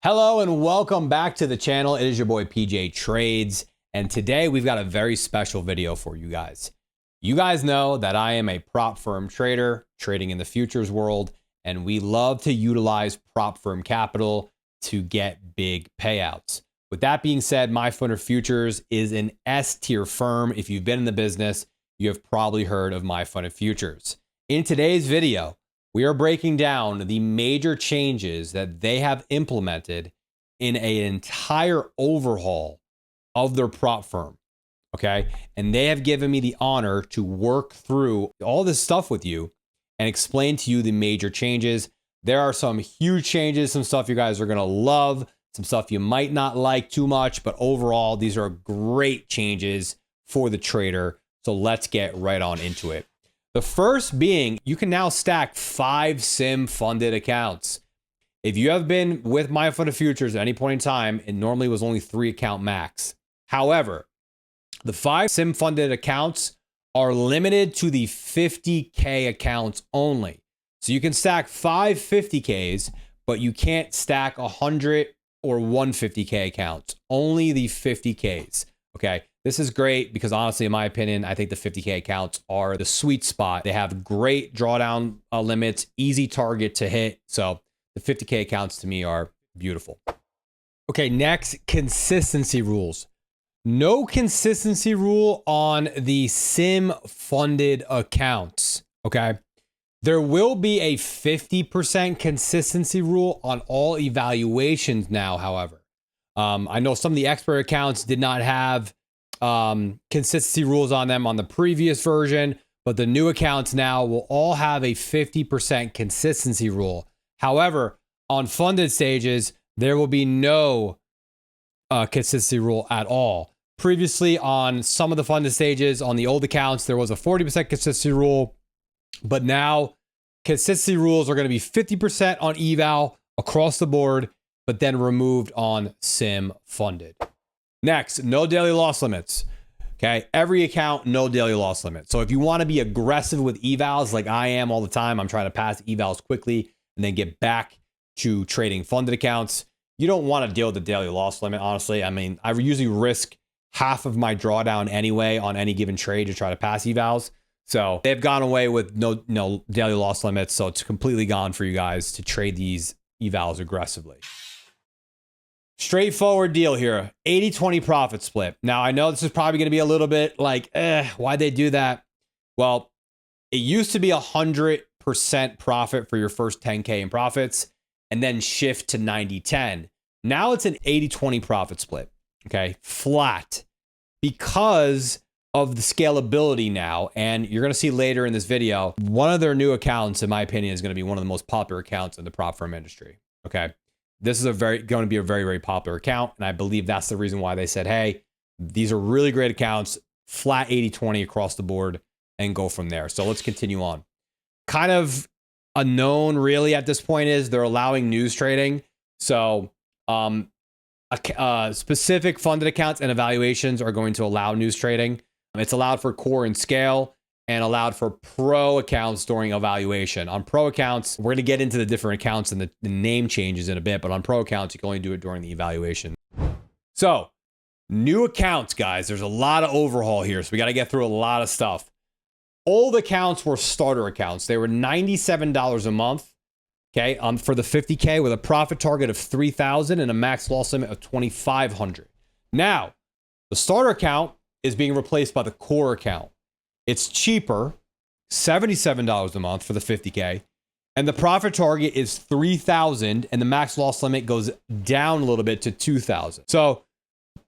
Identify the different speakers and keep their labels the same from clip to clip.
Speaker 1: Hello and welcome back to the channel. It is your boy PJ Trades, and today we've got a very special video for you guys. You guys know that I am a prop firm trader trading in the futures world, and we love to utilize prop firm capital to get big payouts. With that being said, MFFU Futures is an S tier firm. If you've been in the business, you have probably heard of MFFU Futures. In today's video, we are breaking down the major changes that they have implemented in an entire overhaul of their prop firm, okay? And they have given me the honor to work through all this stuff with you and explain to you the major changes. There are some huge changes, some stuff you guys are gonna love, some stuff you might not like too much, but overall, these are great changes for the trader. So let's get right on into it. The first being, you can now stack 5 SIM funded accounts. If you have been with MFFU Futures at any point in time, it normally was only 3 account max. However, the 5 SIM funded accounts are limited to the 50K accounts only. So you can stack 5 50Ks, but you can't stack 100 or 150K accounts, only the 50Ks, okay? This is great because honestly, in my opinion, I think the 50K accounts are the sweet spot. They have great drawdown limits, easy target to hit. So the 50K accounts to me are beautiful. Okay, next, consistency rules. No consistency rule on the SIM funded accounts, okay? There will be a 50% consistency rule on all evaluations now, however. I know some of the expert accounts did not have consistency rules on them on the previous version, but the new accounts now will all have a 50% consistency rule. However, on funded stages, there will be no consistency rule at all. Previously, on some of the funded stages, on the old accounts, there was a 40% consistency rule, but now consistency rules are going to be 50% on eval across the board, but then removed on SIM funded. Next, no daily loss limits. Okay, every account, no daily loss limit. So if you want to be aggressive with evals like I am all the time, I'm trying to pass evals quickly and then get back to trading funded accounts. You don't want to deal with the daily loss limit, honestly. I mean, I usually risk half of my drawdown anyway on any given trade to try to pass evals. So they've gone away with no daily loss limits. So it's completely gone for you guys to trade these evals aggressively. Straightforward deal here, 80-20 profit split. Now, I know this is probably going to be a little bit like, why'd they do that? Well, it used to be 100% profit for your first 10K in profits and then shift to 90-10. Now it's an 80-20 profit split, okay? Flat, because of the scalability now. And you're going to see later in this video, one of their new accounts, in my opinion, is going to be one of the most popular accounts in the prop firm industry, okay? This is going to be a very, very popular account. And I believe that's the reason why they said, hey, these are really great accounts, flat 80-20 across the board, and go from there. So let's continue on. Kind of unknown really at this point is they're allowing news trading. So specific funded accounts and evaluations are going to allow news trading. It's allowed for core and scale, and allowed for pro accounts during evaluation. On pro accounts, we're gonna get into the different accounts and the name changes in a bit, but on pro accounts, you can only do it during the evaluation. So, new accounts, guys. There's a lot of overhaul here, so we gotta get through a lot of stuff. Old accounts were starter accounts. They were $97 a month, okay, for the 50K with a profit target of $3,000 and a max loss limit of $2,500. Now, the starter account is being replaced by the core account. It's cheaper, $77 a month for the 50K, and the profit target is $3,000, and the max loss limit goes down a little bit to $2,000. So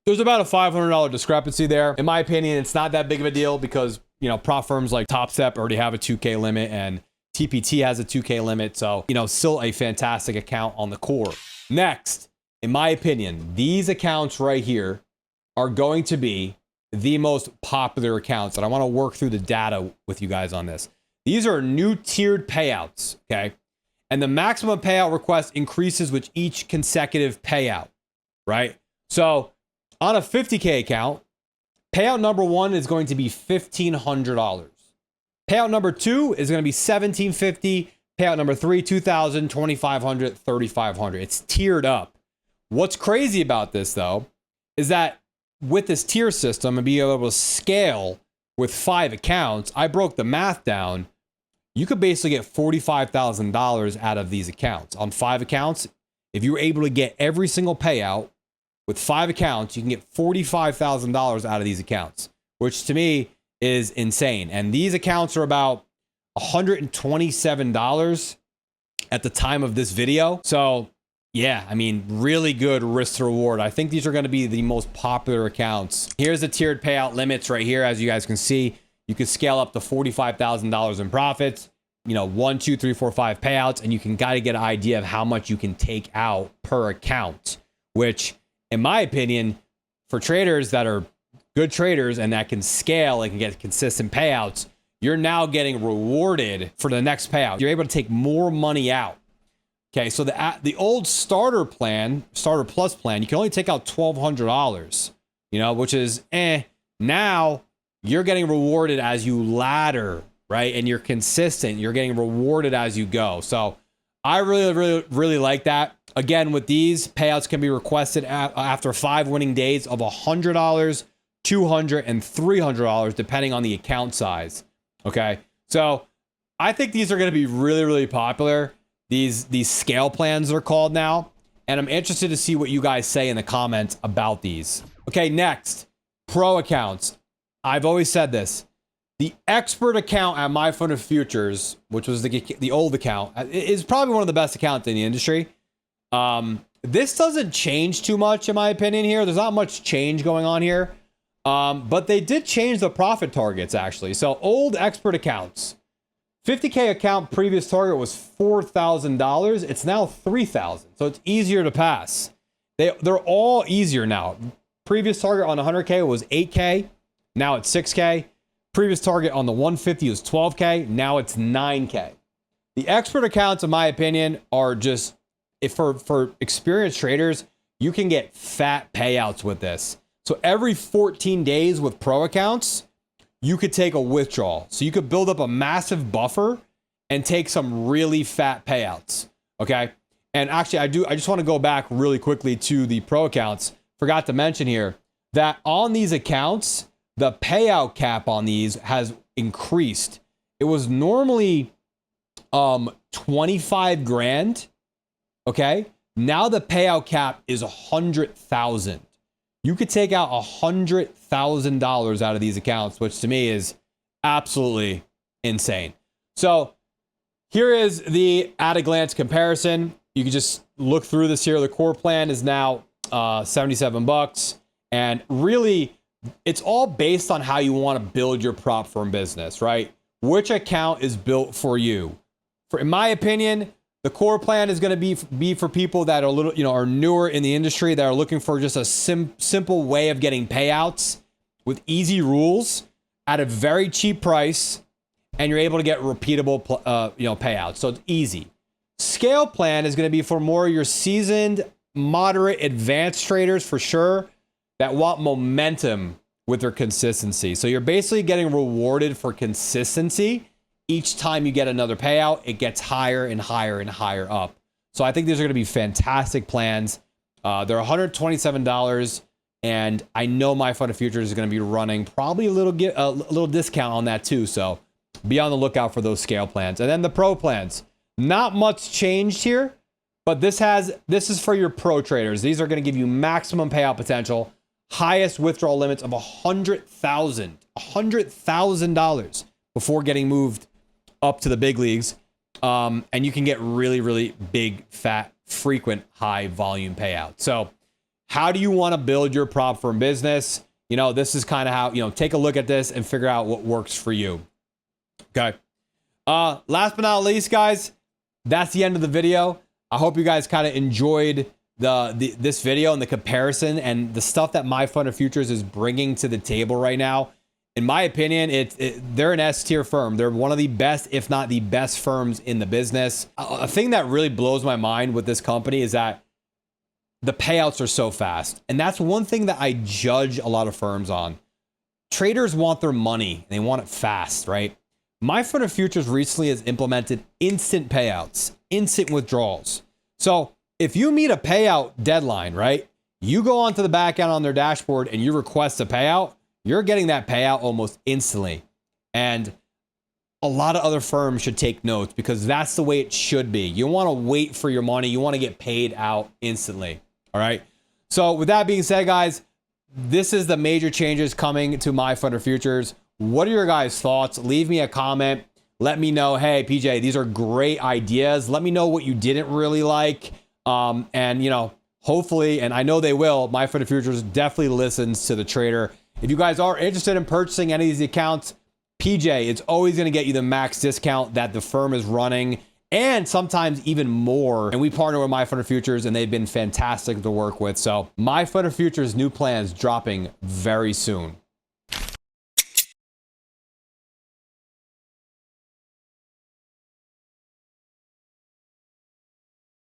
Speaker 1: there's about a $500 discrepancy there. In my opinion, it's not that big of a deal because, you know, prop firms like TopStep already have a 2K limit and TPT has a 2K limit. So, you know, still a fantastic account on the core. Next, in my opinion, these accounts right here are going to be the most popular accounts, and I want to work through the data with you guys on this. These are new tiered payouts, okay? And the maximum payout request increases with each consecutive payout, right? So on a 50K account, payout number 1 is going to be $1,500. Payout number 2 is going to be $1,750. Payout number 3, $2,000, $2,500, $3,500. It's tiered up. What's crazy about this though, is that with this tier system and being able to scale with 5 accounts, I broke the math down. You could basically get $45,000 out of these accounts. On 5 accounts, if you were able to get every single payout with 5 accounts, you can get $45,000 out of these accounts, which to me is insane. And these accounts are about $127 at the time of this video. So yeah, I mean, really good risk to reward. I think these are going to be the most popular accounts. Here's the tiered payout limits right here. As you guys can see, you can scale up to $45,000 in profits, you know, 1, 2, 3, 4, 5 payouts, and you can kind of get an idea of how much you can take out per account, which in my opinion, for traders that are good traders and that can scale and can get consistent payouts, you're now getting rewarded for the next payout. You're able to take more money out. Okay, so the old starter plan, starter plus plan, you can only take out $1,200, you know, which is Now you're getting rewarded as you ladder, right? And you're consistent. You're getting rewarded as you go. So I really like that. Again, with these, payouts can be requested after 5 winning days of $100, $200, and $300, depending on the account size. Okay, so I think these are going to be really popular. These scale plans are called now, and I'm interested to see what you guys say in the comments about these. Okay, next, pro accounts. I've always said this. The expert account at MFFU Futures, which was the old account, is probably one of the best accounts in the industry. This doesn't change too much, in my opinion, here. There's not much change going on here. But they did change the profit targets, actually. So old expert accounts, 50K account, previous target was $4,000. It's now $3,000. So it's easier to pass. They're all easier now. Previous target on 100K was 8K. Now it's 6K. Previous target on the 150 is 12K. Now it's 9K. The expert accounts, in my opinion, are just, for experienced traders, you can get fat payouts with this. So every 14 days with pro accounts, you could take a withdrawal. So you could build up a massive buffer and take some really fat payouts. Okay. And actually, I just want to go back really quickly to the pro accounts. Forgot to mention here that on these accounts, the payout cap on these has increased. It was normally 25 grand. Okay. Now the payout cap is 100,000. You could take out $100,000 out of these accounts, which to me is absolutely insane. So here is the at a glance comparison. You can just look through this here. The core plan is now $77. And really, it's all based on how you want to build your prop firm business, right? Which account is built for you? In my opinion, the core plan is going to be for people that are a little, are newer in the industry, that are looking for just a simple way of getting payouts with easy rules at a very cheap price, and you're able to get repeatable, payouts. So it's easy. Scale plan is going to be for more your seasoned, moderate, advanced traders for sure that want momentum with their consistency. So you're basically getting rewarded for consistency. Each time you get another payout, it gets higher and higher and higher up. So I think these are going to be fantastic plans. They're $127, and I know MFFU Futures is going to be running probably a little discount on that too. So be on the lookout for those scale plans. And then the pro plans, not much changed here, but this is for your pro traders. These are going to give you maximum payout potential, highest withdrawal limits of $100,000 before getting moved up to the big leagues. And you can get really big, fat, frequent, high volume payouts. So how do you want to build your prop firm business? This is kind of how, take a look at this and figure out what works for you. Okay. Last but not least, guys, that's the end of the video. I hope you guys kind of enjoyed this video and the comparison and the stuff that MFFU Futures is bringing to the table right now. In my opinion, they're an S-tier firm. They're one of the best, if not the best firms in the business. A thing that really blows my mind with this company is that the payouts are so fast. And that's one thing that I judge a lot of firms on. Traders want their money and they want it fast, right? MFFU Futures recently has implemented instant payouts, instant withdrawals. So if you meet a payout deadline, right? You go onto the back end on their dashboard and you request a payout, you're getting that payout almost instantly. And a lot of other firms should take notes because that's the way it should be. You want to wait for your money. You want to get paid out instantly. All right. So with that being said, guys, this is the major changes coming to MyFunder Futures. What are your guys' thoughts? Leave me a comment. Let me know, hey, PJ, these are great ideas. Let me know what you didn't really like. And, you know, hopefully, and I know they will, MyFunder Futures definitely listens to the trader. If you guys are interested in purchasing any of these accounts, PJ, it's always going to get you the max discount that the firm is running and sometimes even more. And we partner with MyFunder Futures and they've been fantastic to work with. So MyFunder Futures new plans dropping very soon.